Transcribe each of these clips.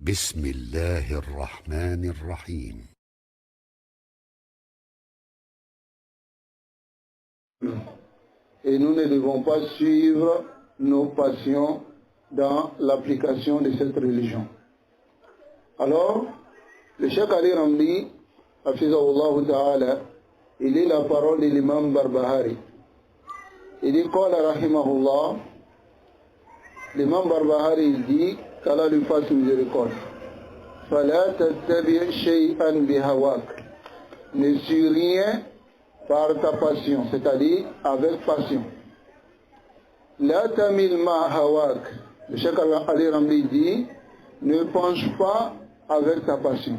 بسم الله الرحمن الرحيم. Et nous ne devons pas suivre nos passions dans l'application de cette religion. Alors, le Cheikh Ali Ramli, Hafizahullah Ta'ala, il est la parole de l'imam Barbahari. Il dit, Qala rahimahullah, l'imam Barbahari il dit, qu'Allah lui fasse miséricorde. Fala tattabi' shay'an bihawak. Ne suis rien par ta passion, c'est-à-dire avec passion. La tamil ma hawak. Le Cheikh Ali Ramli dit, ne penche pas avec ta passion.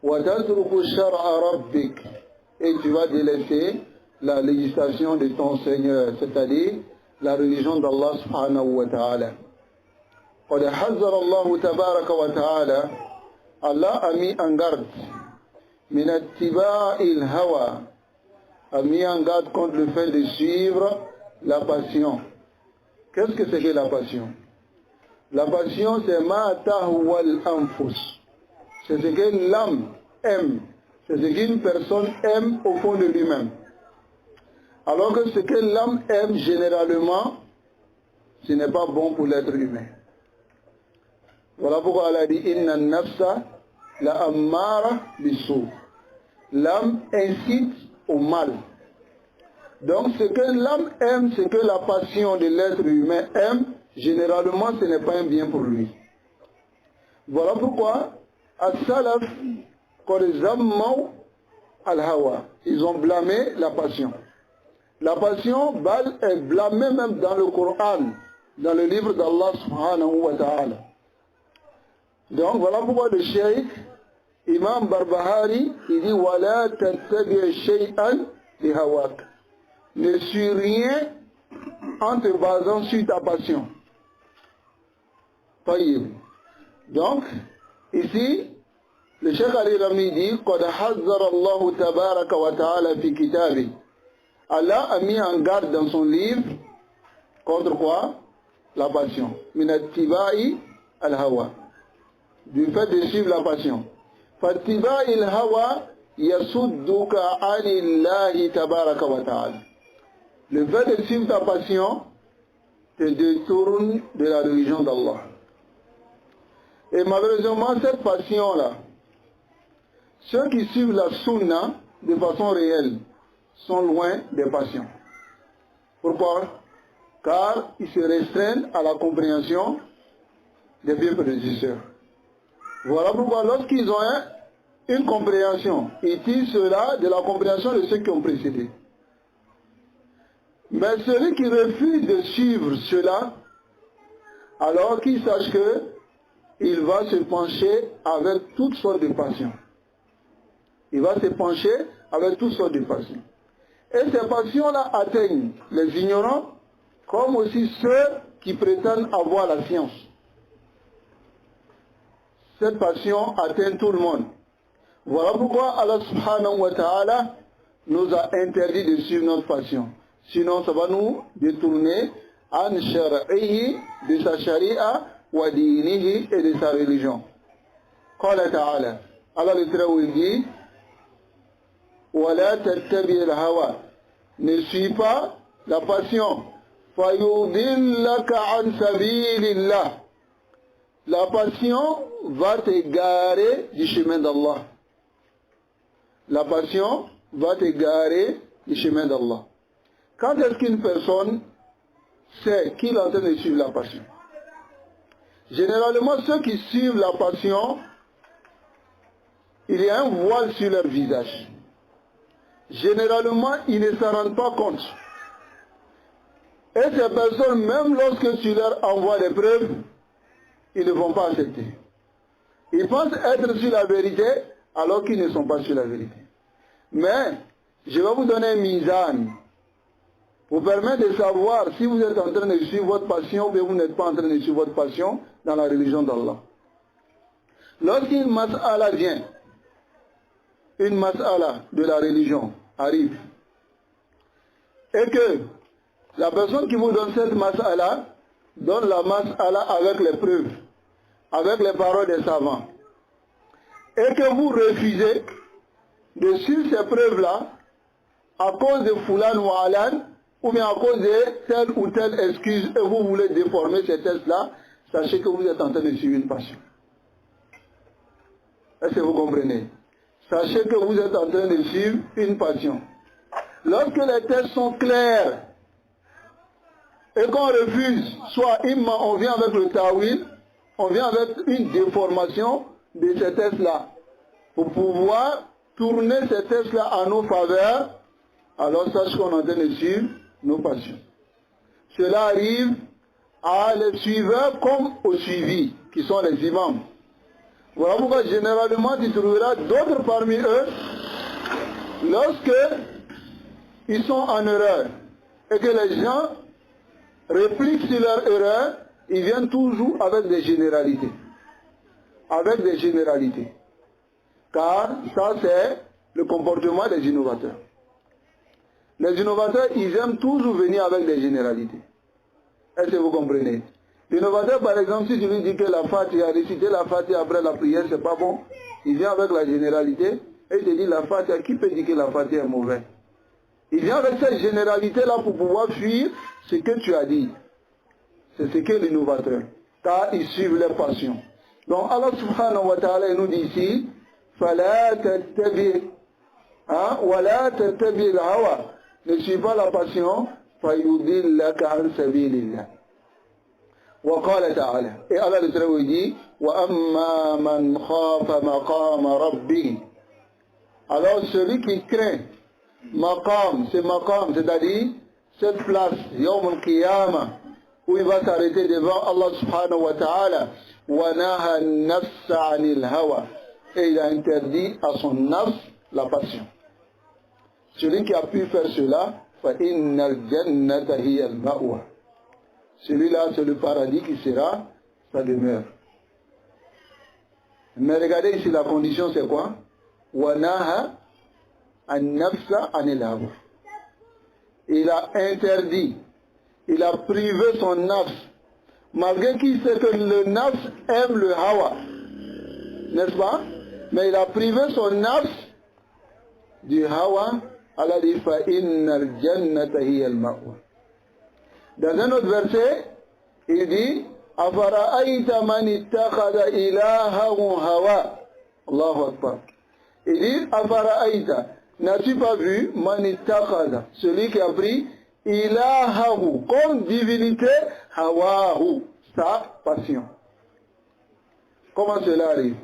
Wa tatruku shar'a rabbik. Et tu vas délaisser la législation de ton Seigneur, c'est-à-dire la religion d'Allah subhanahu wa ta'ala. قد حذر الله تبارك وتعالى Allah a mis en garde من اتباع الهوى, a mis en garde contre le fait de suivre la passion. Qu'est-ce que c'est que la passion? La passion, c'est ma tahwal anfus. C'est ce que l'âme aime. C'est ce qu'une personne aime au fond de lui-même. Alors que ce que l'âme aime généralement, ce n'est pas bon pour l'être humain. Voilà pourquoi Allah dit inna nafsa la ammara bisou. L'âme incite au mal. Donc ce que l'âme aime, ce que la passion de l'être humain aime, généralement ce n'est pas un bien pour lui. Voilà pourquoi as-salaf qad zammaw al-hawa. Ils ont blâmé la passion. La passion est blâmée même dans le Coran, dans le livre d'Allah subhanahu wa ta'ala. Donc voilà pourquoi le cheikh Imam Barbahari il dit wala tattabi' shay'an bihawak. Ne suis rien en te basant sur ta passion. Donc ici le cheikh Ali Rami dit qad hazzara Allah tabaraka wa ta'ala fi kitabi. Allah a mis en garde dans son livre contre quoi? La passion. Min attiba'i al-hawa. Du fait de suivre la passion. فَاتِّبَاءِ الْهَوَى يَسُدُّكَ عَنِ اللَّهِ تَبَارَكَ وَتَعَالَى. Le fait de suivre ta passion te détourne de la religion d'Allah. Et malheureusement, cette passion-là, ceux qui suivent la sunna de façon réelle sont loin des passions. Pourquoi? Car ils se restreignent à la compréhension des vieux prédécesseurs. Voilà pourquoi lorsqu'ils ont une compréhension, ils tirent cela de la compréhension de ceux qui ont précédé. Mais celui qui refuse de suivre cela, alors qu'il sache qu'il va se pencher avec toutes sortes de passions. Il va se pencher avec toutes sortes de passions. Et ces passions-là atteignent les ignorants comme aussi ceux qui prétendent avoir la science. Cette passion atteint tout le monde. Voilà pourquoi Allah subhanahu wa ta'ala nous a interdit de suivre notre passion. Sinon, ça va nous détourner an shar'ihi, de sa sharia, wa dinihi, et de sa religion. Qala ta'ala. Allah le très haut dit wa la tattabi' al-hawa. Ne suis pas la passion. Fayudillaka an sabilillah. La passion va t'égarer du chemin d'Allah. La passion va t'égarer du chemin d'Allah. Quand est-ce qu'une personne sait qu'il est en train de suivre la passion? Généralement, ceux qui suivent la passion, il y a un voile sur leur visage. Généralement, ils ne s'en rendent pas compte. Et ces personnes, même lorsque tu leur envoies des preuves, ils ne vont pas accepter. Ils pensent être sur la vérité alors qu'ils ne sont pas sur la vérité. Mais je vais vous donner un mizan pour permettre de savoir si vous êtes en train de suivre votre passion ou bien vous n'êtes pas en train de suivre votre passion dans la religion d'Allah. Lorsqu'une mas'ala vient, une mas'ala de la religion arrive, et que la personne qui vous donne cette mas'ala donne la mas'ala avec les preuves, avec les paroles des savants, et que vous refusez de suivre ces preuves-là à cause de Fulan ou Alan, ou bien à cause de telle ou telle excuse, et vous voulez déformer ces tests-là, sachez que vous êtes en train de suivre une passion. Est-ce que vous comprenez? Sachez que vous êtes en train de suivre une passion. Lorsque les tests sont clairs, et qu'on refuse, soit on vient avec le tawil, on vient avec une déformation de ces tests-là, pour pouvoir tourner ces tests-là à nos faveurs, alors sache qu'on est en train de suivre nos passions. Cela arrive à les suiveurs comme aux suivis, qui sont les imams. Voilà pourquoi généralement tu trouveras d'autres parmi eux, lorsque ils sont en erreur, et que les gens répliquent sur leur erreur, ils viennent toujours avec des généralités. Avec des généralités. Car ça c'est le comportement des innovateurs. Les innovateurs, ils aiment toujours venir avec des généralités. Est-ce que vous comprenez? L'innovateur, par exemple, si tu lui dis que la Fatiha, réciter la Fatiha après la prière, c'est pas bon, il vient avec la généralité, et il te dit la Fatiha, qui peut dire que la Fatiha est mauvaise? Il vient avec cette généralité-là pour pouvoir fuir ce que tu as dit. C'est ce qu'est l'innovateur. Car ils suivent leurs passions. Donc Allah subhanahu wa ta'ala nous dit ici, فَلَا تَتَّبِعْ وَلَا تَتَّبِعْ الْهَوَى. Ne suis pas la passion, فَيُضِلَّكَ عَنْ سَبِيلِ اللَّهِ. وقال تعالى et Allah le Très-Haut dit وَأَمَّا مَنْ خَافَ مَقَامَ رَبِّهِ. Alors celui qui craint maqam, c'est maqam, c'est-à-dire cette place Yawm al-Qiyamah où il va s'arrêter devant Allah subhanahu wa ta'ala, وَنَهَا النَّفْسَ عَنِ الْهَوَى, et il a interdit à son nafs la passion. Celui qui a pu faire cela, فَإِنَّ الْجَنَّةَ هِيَ الْمَأْوَى. Celui-là, c'est le paradis qui sera sa demeure. Mais regardez ici, la condition c'est quoi? وَنَهَا النَّفْسَ عَنِ الْهَوَى. Il a interdit, il a privé son nafs, malgré qu'il sait que le nafs aime le hawa, n'est-ce pas? Mais il a privé son nafs du hawa. Allah dit فَإِنَّ الْجَنَّةَ هِيَ الْمَأْوَى. Dans un autre verset, il dit أَفَرَأَيْتَ مَنِ اتَّخَذَ إِلَهَهُ هَوَى. Allahu Akbar. Il dit أَفَرَأَيْتَ, n'as-tu pas vu مَنِ اتَّخَذَ, celui qui a pris إِلَهَهُ comme divinité هَوَاهُ, sa passion. Comment cela arrive?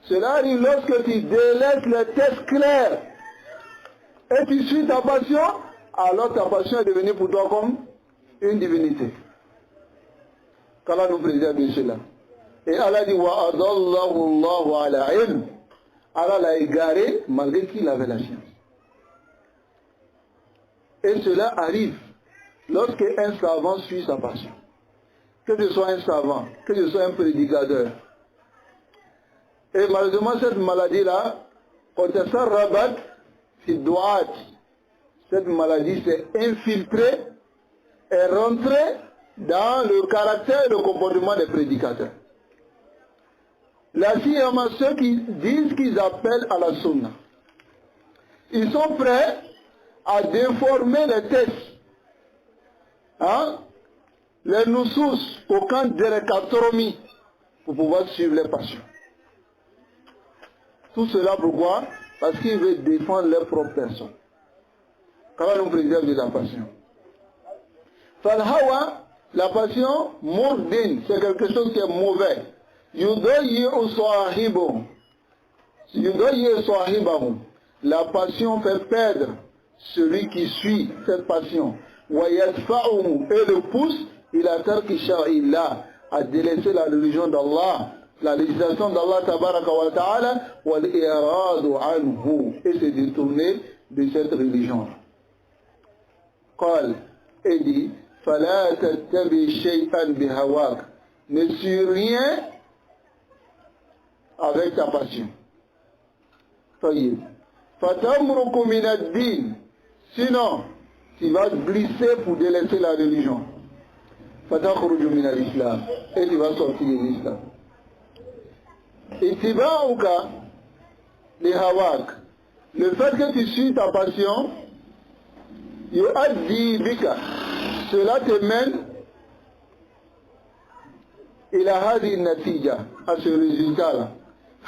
Cela arrive lorsque tu délaisses les tests clairs et tu suis ta passion, alors ta passion est devenue pour toi comme une divinité. Qu'Allah nous préserve de cela. Et Allah dit وَأَضَلَّهُ اللَّهُ عَلَى عِلْمٍ. Allah l'a égaré malgré qu'il avait la science. Et cela arrive lorsque un savant suit sa passion. Que ce soit un savant, que ce soit un prédicateur. Et malheureusement cette maladie-là, cette maladie s'est infiltrée et rentrée dans le caractère et le comportement des prédicateurs. Là, il y a ceux qui disent qu'ils appellent à la sunna. Ils sont prêts à déformer les textes, les nusus au camp de l'ekatromi pour pouvoir suivre les passions. Tout cela pourquoi? Parce qu'ils veulent défendre leur propre personne. Comment nous préserve de la passion? Falhawa, la passion, murdin, c'est quelque chose qui est mauvais. La passion fait perdre celui qui suit cette passion. Et le pousse, il a à délaisser la religion d'Allah, la législation d'Allah tabaraka wa ta'ala, et se détourner de cette religion. Et dit, ne suis rien avec ta passion. Sinon, tu vas glisser pour délaisser la religion. Et tu vas sortir de l'islam. Ittiba'uka li hawak. Le fait que tu suis ta passion, yu'addi bika, cela te mène ila hadi natija, à ce résultat-là.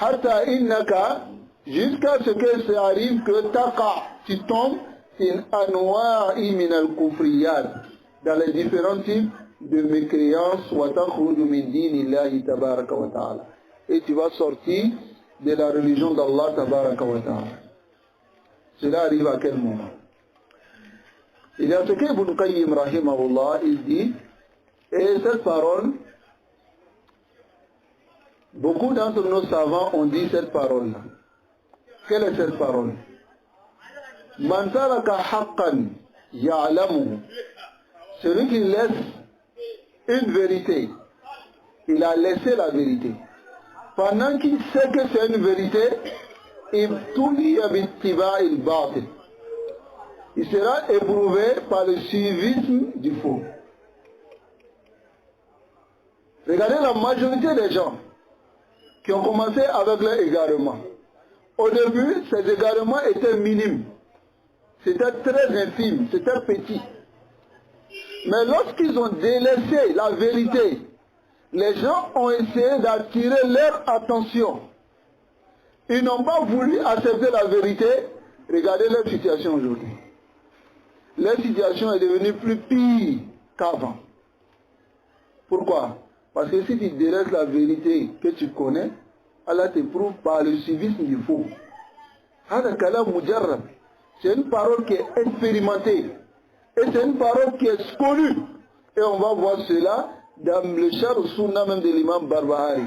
Hatta innaka, jusqu'à ce que ça arrive que tu tombes in anwa'i min al-kufriyat, dans les différents types de mécréances, wa takhruju min dinillahi tabaraka wa ta'ala. Et tu vas sortir de la religion d'Allah tabaraka wa ta'ala. Cela arrive à quel moment? Il y a ce que Ibn Qayyim rahimahullah, il dit, et cette parole, beaucoup d'entre nos savants ont dit cette parole-là. Quelle est cette parole? Man taraka haqqan ya'lamuhu. Celui qui laisse une vérité, il a laissé la vérité. Pendant qu'il sait que c'est une vérité, il sera éprouvé par le suivisme du faux. Regardez la majorité des gens qui ont commencé avec leur égarement. Au début, ces égarements étaient minimes. C'était très infime, c'était petit. Mais lorsqu'ils ont délaissé la vérité, les gens ont essayé d'attirer leur attention. Ils n'ont pas voulu accepter la vérité. Regardez leur situation aujourd'hui. Leur situation est devenue plus pire qu'avant. Pourquoi? Parce que si tu délaisses la vérité que tu connais, Allah t'éprouve par le civisme du faux. C'est une parole qui est expérimentée. Et c'est une parole qui est connue. Et on va voir cela dans le char sunna même de l'imam Barbahari.